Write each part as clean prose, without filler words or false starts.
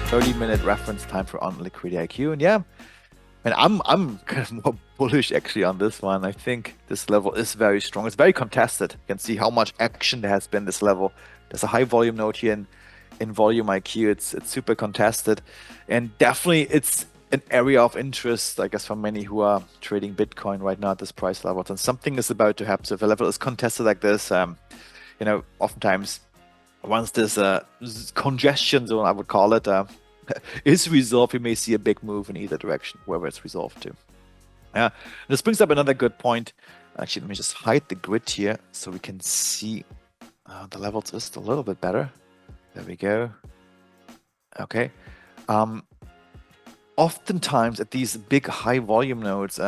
30-minute reference time for on Liquidity IQ. And yeah, and I'm kind of more bullish actually on this one. I think this level is very strong. It's very contested. You can see how much action there has been this level. There's a high volume node here in volume IQ. It's super contested, and definitely it's an area of interest, I guess, for many who are trading Bitcoin right now at this price level. And something is about to happen. So if a level is contested like this, oftentimes once this congestion zone, I would call it, is resolved, we may see a big move in either direction, wherever it's resolved to. This brings up another good point. Actually, let me just hide the grid here so we can see the levels just a little bit better. There we go. Okay. Oftentimes at these big high volume nodes,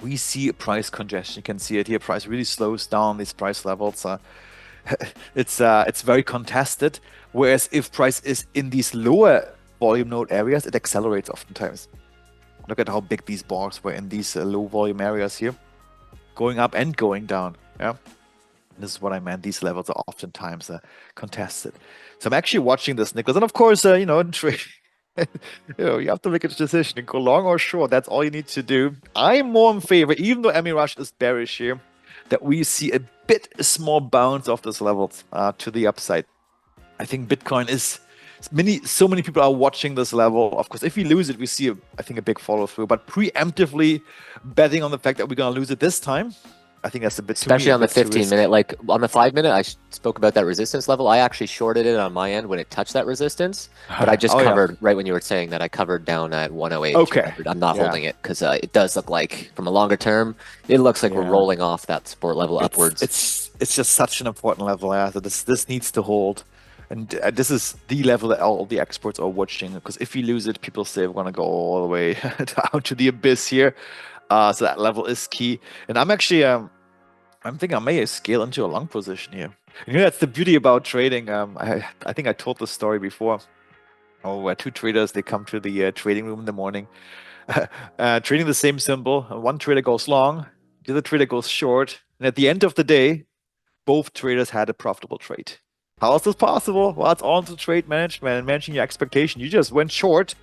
we see a price congestion. You can see it here. Price really slows down these price levels. It's very contested. Whereas if price is in these lower volume node areas, it accelerates oftentimes. Look at how big these bars were in these low volume areas here, going up and going down. Yeah, this is what I meant. These levels are oftentimes contested. So I'm actually watching this, Nicholas, and of course, in trading, you have to make a decision and go long or short. That's all you need to do. I'm more in favor, even though Emmy Rush is bearish here, that we see a small bounce off this level to the upside. I think Bitcoin is so many people are watching this level. Of course, if we lose it, we see I think a big follow through. But preemptively betting on the fact that we're gonna lose it this time, I think that's a bit especially on the 15-minute. Like on the 5-minute, I spoke about that resistance level. I actually shorted it on my end when it touched that resistance, but I just covered right when you were saying that. I covered down at 108. Okay, I'm not holding it because it does look like from a longer term, it looks like we're rolling off that support level upwards. It's just such an important level. Yeah, so this needs to hold. And this is the level that all the experts are watching, because if we lose it, people say we're going to go all the way down to the abyss here. So that level is key. And I'm actually, I'm thinking I may scale into a long position here. That's the beauty about trading. I think I told this story before. Where two traders, they come to the trading room in the morning, trading the same symbol. One trader goes long, the other trader goes short. And at the end of the day, both traders had a profitable trade. How is this possible? Well, it's all into trade management and managing your expectation. You just went short.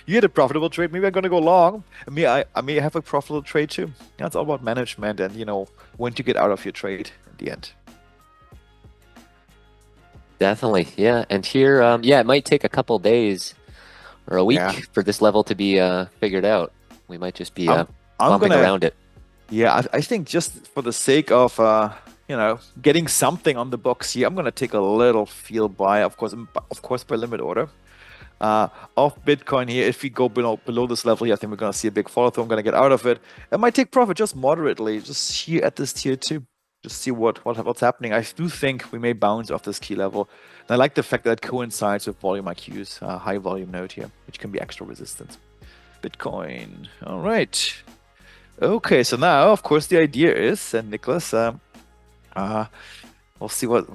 You had a profitable trade. Maybe I'm going to go long. I may have a profitable trade too. It's all about management and, when to get out of your trade at the end. Definitely, yeah. And here, it might take a couple days or a week for this level to be figured out. We might just be bumping around it. Yeah, I think just for the sake of getting something on the books here, I'm gonna take a little fill buy, of course by limit order, of Bitcoin here. If we go below this level here, I think we're gonna see a big follow through. I'm gonna get out of it. I might take profit just moderately, just here at this tier 2, just see what's happening. I do think we may bounce off this key level. And I like the fact that it coincides with volume IQ's high volume node here, which can be extra resistance. Bitcoin, all right. Okay, so now, of course, the idea is, and Nicholas, we'll see what.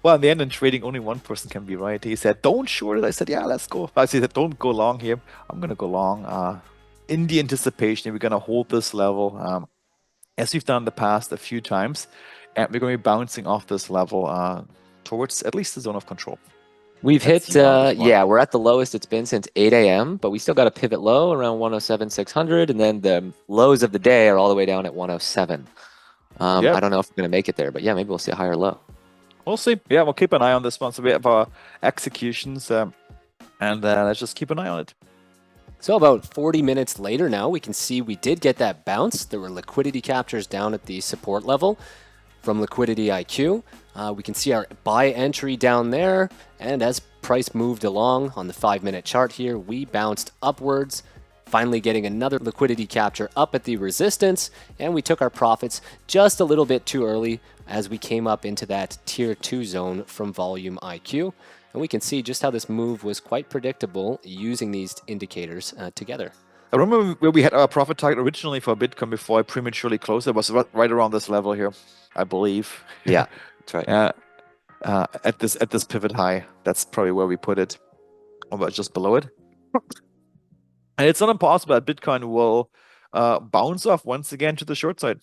Well, in the end, in trading, only one person can be right. He said, "Don't short it." I said, "Yeah, let's go." I said, "Don't go long here." I'm gonna go long. In the anticipation, we're gonna hold this level, as we've done in the past a few times, and we're gonna be bouncing off this level towards at least the zone of control. We've hit, we're at the lowest it's been since 8 a.m., but we still got a pivot low around 107,600, and then the lows of the day are all the way down at 107. I don't know if we're going to make it there, but maybe we'll see a higher low. We'll see. Yeah, we'll keep an eye on this one. So we have our executions, and let's just keep an eye on it. So about 40 minutes later now, we can see we did get that bounce. There were liquidity captures down at the support level from Liquidity IQ. We can see our buy entry down there, and as price moved along on the 5-minute chart here, we bounced upwards, finally getting another liquidity capture up at the resistance, and we took our profits just a little bit too early as we came up into that tier 2 zone from volume IQ. And we can see just how this move was quite predictable using these indicators together. I remember where we had our profit target originally for Bitcoin before I prematurely closed. It was right around this level here, I believe. Yeah, that's right. At this pivot high, that's probably where we put it, or just below it. And it's not impossible that Bitcoin will bounce off once again to the short side.